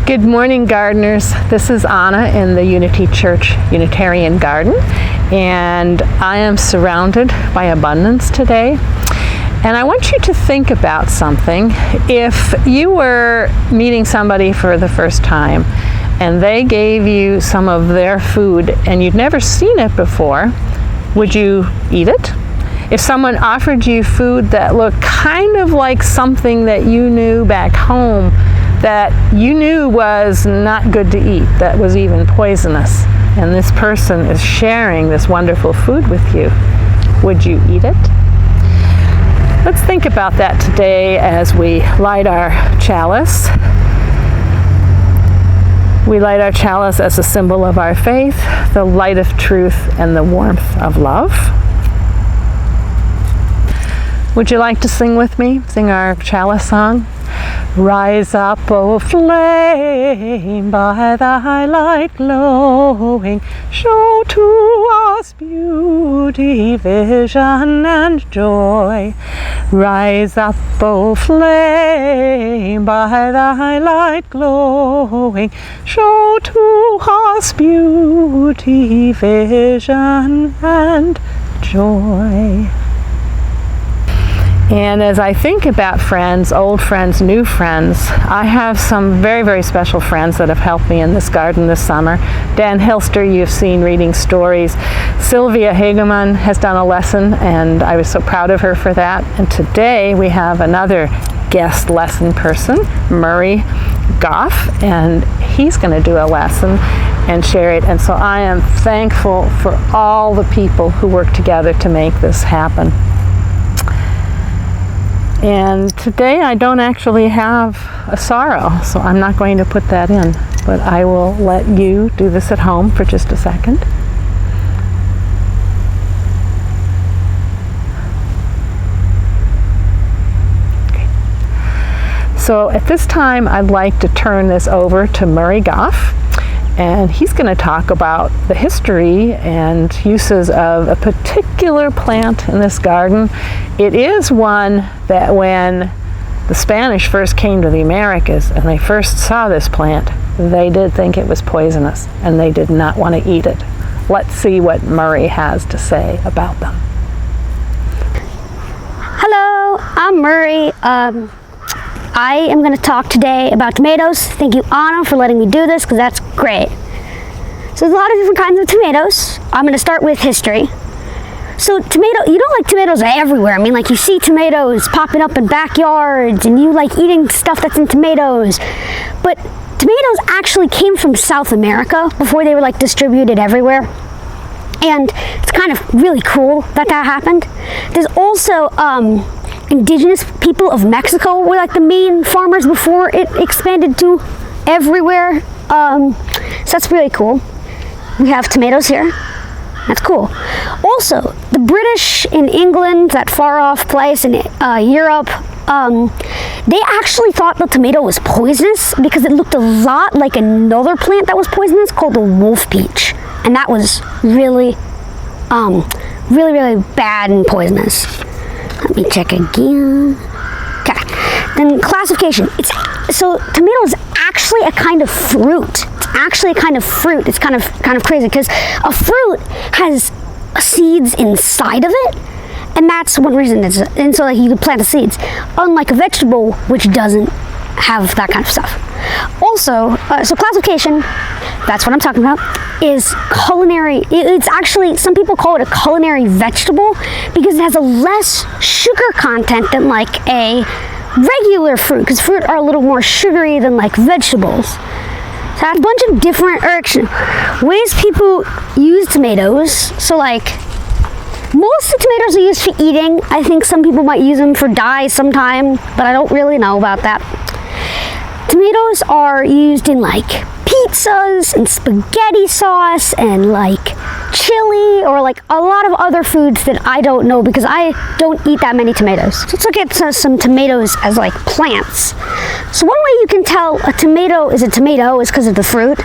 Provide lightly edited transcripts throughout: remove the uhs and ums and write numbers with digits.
Good morning, gardeners. This is Anna in the Unity Church-Unitarian garden, and I am surrounded by abundance today. And I want you to think about something. If you were meeting somebody for the first time and they gave you some of their food and you'd never seen it before, would you eat it? If someone offered you food that looked kind of like something that you knew back home that you knew was not good to eat, that was even poisonous, and this person is sharing this wonderful food with you, would you eat it? Let's think about that today as we light our chalice. We light our chalice as a symbol of our faith, the light of truth and the warmth of love. Would you like to sing with me? Sing our chalice song? Rise up, O flame, by thy light glowing, show to us beauty, vision, and joy. Rise up, O flame, by thy light glowing, show to us beauty, vision, and joy. And as I think about friends, old friends, new friends, I have some very, very special friends that have helped me in this garden this summer. Dan Hilster, you've seen reading stories. Sylvia Hageman has done a lesson, and I was so proud of her for that. And today we have another guest lesson person, Murray Goff, and he's going to do a lesson and share it. And so I am thankful for all the people who work together to make this happen. And today I don't actually have a sorrow, so I'm not going to put that in, but I will let you do this at home for just a second. Okay. So at this time I'd like to turn this over to Murray Goff, and he's going to talk about the history and uses of a particular plant in this garden. It is one that when the Spanish first came to the Americas and they first saw this plant, they did think it was poisonous and they did not want to eat it. Let's see what Murray has to say about them. Hello, I'm Murray. I am going to talk today about tomatoes. Thank you, Anna, for letting me do this, because that's great. So there's a lot of different kinds of tomatoes. I'm going to start with history. So you don't like tomatoes everywhere. I mean, like, you see tomatoes popping up in backyards, and you like eating stuff that's in tomatoes. But tomatoes actually came from South America before they were like distributed everywhere. And it's kind of really cool that happened. There's also indigenous people of Mexico were like the main farmers before it expanded to everywhere. So that's really cool. We have tomatoes here. That's cool. Also, the British in England, that far off place in Europe, they actually thought the tomato was poisonous because it looked a lot like another plant that was poisonous called the wolf peach. And that was really, really bad and poisonous. Let me check again. Okay. Then classification. So tomato is actually a kind of fruit. It's actually a kind of fruit. It's kind of crazy because a fruit has seeds inside of it, and that's one reason and so like you can plant the seeds. Unlike a vegetable, which doesn't have that kind of stuff. Also, so classification, that's what I'm talking about, is culinary. It's actually, some people call it a culinary vegetable because it has a less sugar content than like a regular fruit, because fruit are a little more sugary than like vegetables. So I have a bunch of different ways people use tomatoes. So like, most of the tomatoes are used for eating. I think some people might use them for dye sometime, but I don't really know about that. Tomatoes are used in like pizzas and spaghetti sauce and like chili, or like a lot of other foods that I don't know because I don't eat that many tomatoes. So let's look at some tomatoes as like plants. So one way you can tell a tomato is a tomato is because of the fruit,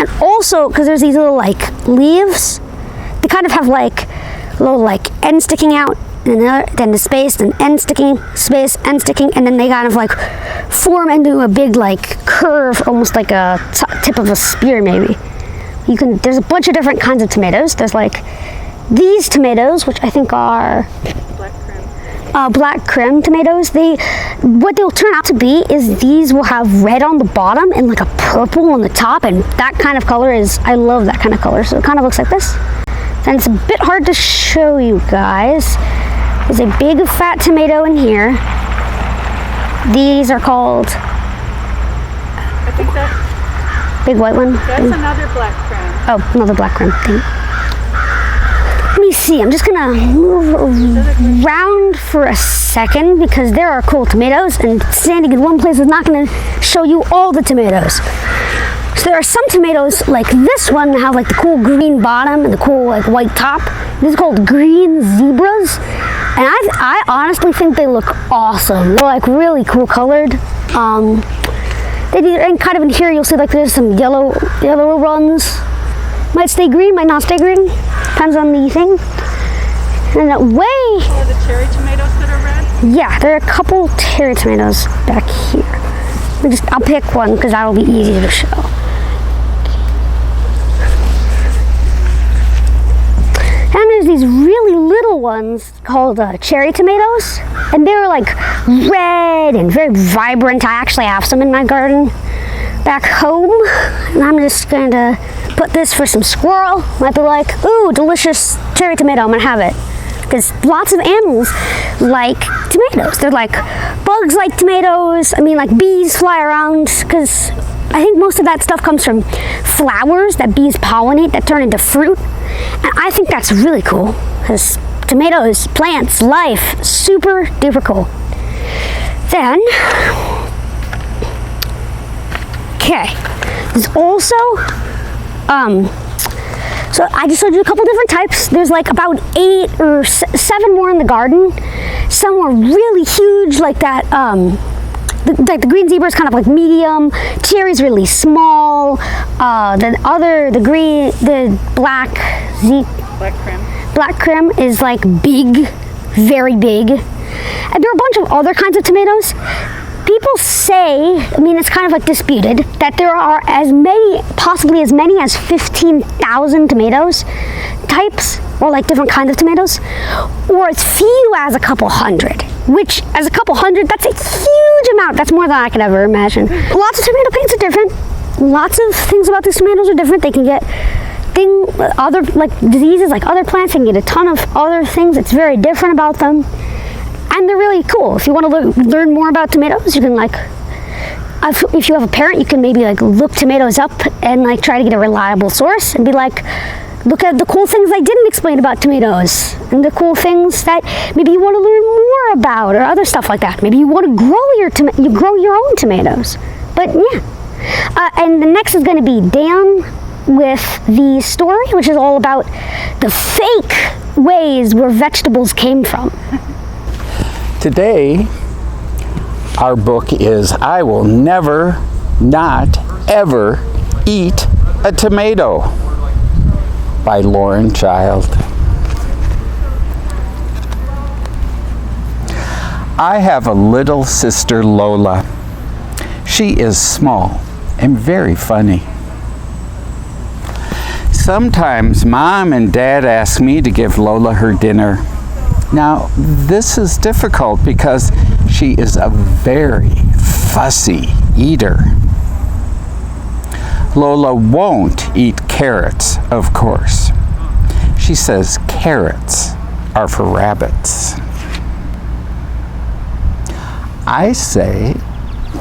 and also because there's these little like leaves. They kind of have like little like ends sticking out, then the space, then end sticking, space, end sticking, and then they kind of like form into a big like curve, almost like a tip of a spear maybe. There's a bunch of different kinds of tomatoes. There's like these tomatoes, which I think are black creme tomatoes. What they'll turn out to be is these will have red on the bottom and like a purple on the top, and that kind of color I love that kind of color. So it kind of looks like this. And it's a bit hard to show you guys. There's a big fat tomato in here. These are called, I think that big white one. that's another black creme. Oh, another black creme thing. Let me see, I'm just gonna move around for a second because there are cool tomatoes, and standing in one place is not gonna show you all the tomatoes. So there are some tomatoes like this one that have like the cool green bottom and the cool like white top. These are called green zebras, and I honestly think they look awesome. They're like really cool colored. And kind of in here you'll see like there's some yellow runs. Might stay green, might not stay green. Depends on the thing. And that way. Oh, the cherry tomatoes that are red? Yeah, there are a couple cherry tomatoes back here. I'll pick one because that'll be easy to show. And there's these really little ones called cherry tomatoes, and they're like red and very vibrant. I actually have some in my garden back home, and I'm just going to put this for some squirrel. Might be like, ooh, delicious cherry tomato, I'm gonna have it. Because lots of animals like tomatoes. They're like, bugs like tomatoes. I mean, like bees fly around, because I think most of that stuff comes from flowers that bees pollinate that turn into fruit. And I think that's really cool, because tomatoes, plants, life, super duper cool. Then, okay, there's also, so I just showed you a couple different types. There's like about 8 or 7 more in the garden. Some are really huge, like that, the green zebra is kind of like medium. Cherry's really small. The black creme is like big, very big. And there are a bunch of other kinds of tomatoes. People say, I mean, it's kind of like disputed, that there are possibly as many as 15,000 tomatoes types, or like different kinds of tomatoes, or as few as a couple hundred, which as a couple hundred, that's a huge amount. That's more than I could ever imagine. Lots of tomato plants are different. Lots of things about these tomatoes are different. They can get other like diseases like other plants. They can get a ton of other things. It's very different about them. And they're really cool. If you want to learn more about tomatoes, you can like, if you have a parent, you can maybe like look tomatoes up and like try to get a reliable source and be like, look at the cool things I didn't explain about tomatoes, and the cool things that maybe you want to learn more about, or other stuff like that. Maybe you want to grow your own tomatoes. But yeah, and the next is going to be Dan with the story, which is all about the fake ways where vegetables came from. Today, our book is I Will Never, Not Ever Eat a Tomato by Lauren Child. I have a little sister, Lola. She is small and very funny. Sometimes Mom and Dad ask me to give Lola her dinner. Now, this is difficult because she is a very fussy eater. Lola won't eat carrots, of course. She says carrots are for rabbits. I say,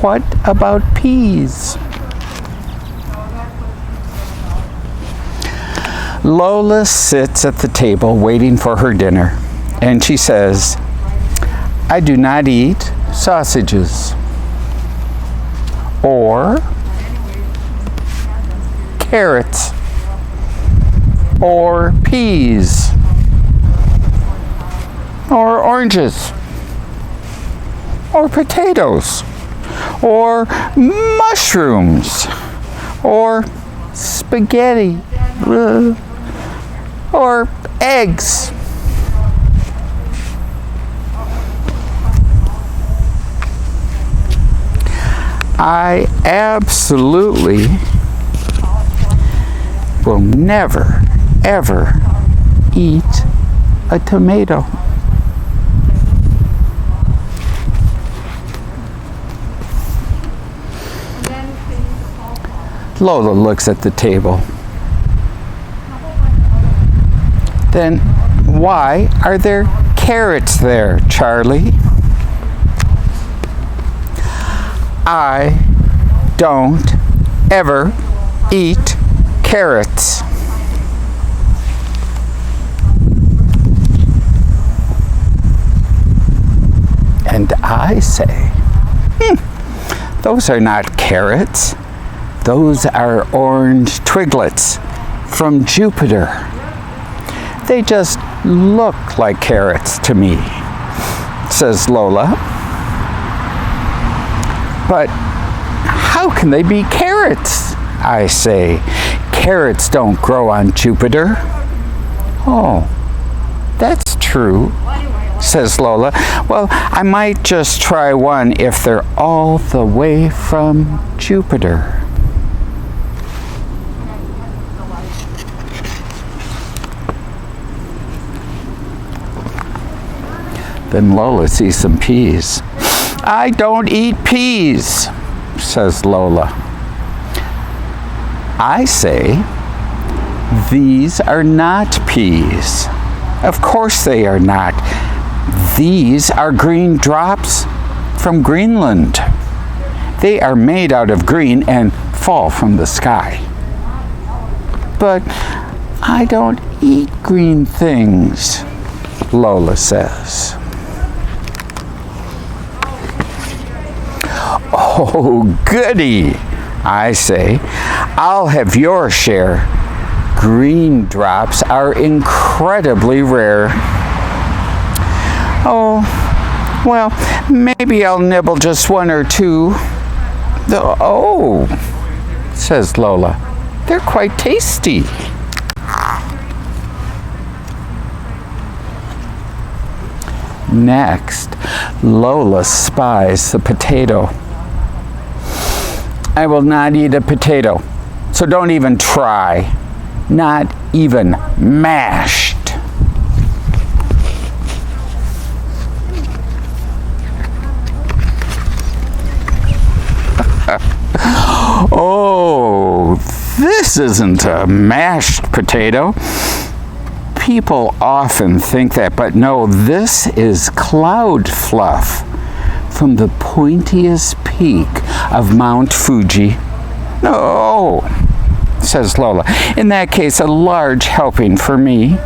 what about peas? Lola sits at the table waiting for her dinner. And she says, I do not eat sausages or carrots or peas or oranges or potatoes or mushrooms or spaghetti or eggs I absolutely will never, ever eat a tomato. Lola looks at the table. Then why are there carrots there, Charlie? I don't ever eat carrots. And I say, those are not carrots. Those are orange twiglets from Jupiter. They just look like carrots to me, says Lola. But how can they be carrots? I say. Carrots don't grow on Jupiter. Oh, that's true, says Lola. Well, I might just try one if they're all the way from Jupiter. Then Lola sees some peas. I don't eat peas, says Lola. I say, these are not peas. Of course they are not. These are green drops from Greenland. They are made out of green and fall from the sky. But I don't eat green things, Lola says. Oh, goody, I say. I'll have your share. Green drops are incredibly rare. Oh, well, maybe I'll nibble just one or two. Oh, says Lola, they're quite tasty. Next, Lola spies the potato. I will not eat a potato, so don't even try. Not even mashed. Oh, this isn't a mashed potato. People often think that, but no, this is cloud fluff from the pointiest peak of Mount Fuji. Oh, says Lola. In that case, a large helping for me.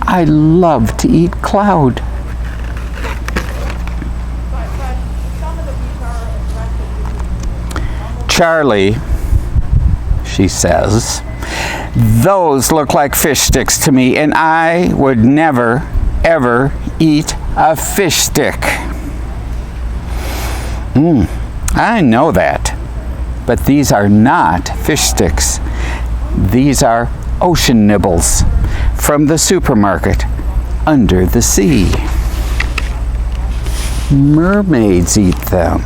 I love to eat cloud. Charlie, she says, those look like fish sticks to me, and I would never, ever eat a fish stick. I know that, but these are not fish sticks. These are ocean nibbles from the supermarket under the sea. Mermaids eat them.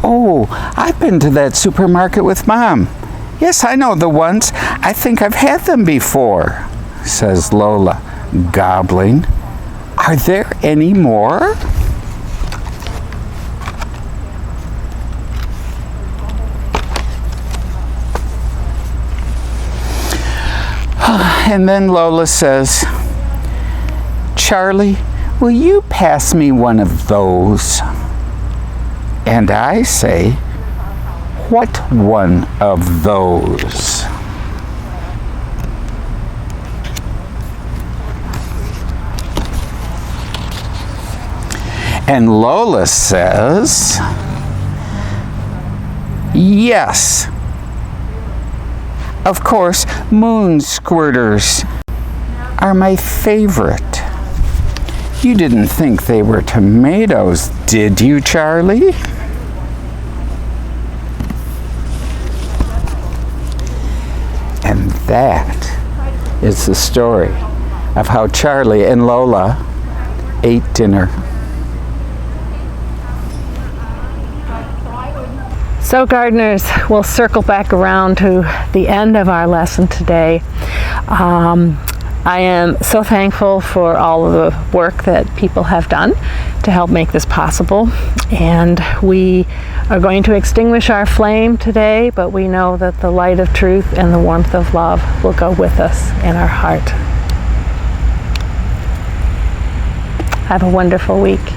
Oh, I've been to that supermarket with Mom. Yes, I know the ones. I think I've had them before, says Lola, gobbling. Are there any more? And then Lola says, Charlie, will you pass me one of those? And I say, what one of those? And Lola says, yes. Of course, moon squirters are my favorite. You didn't think they were tomatoes, did you, Charlie? And that is the story of how Charlie and Lola ate dinner. So gardeners, we'll circle back around to the end of our lesson today. I am so thankful for all of the work that people have done to help make this possible. And we are going to extinguish our flame today, but we know that the light of truth and the warmth of love will go with us in our heart. Have a wonderful week.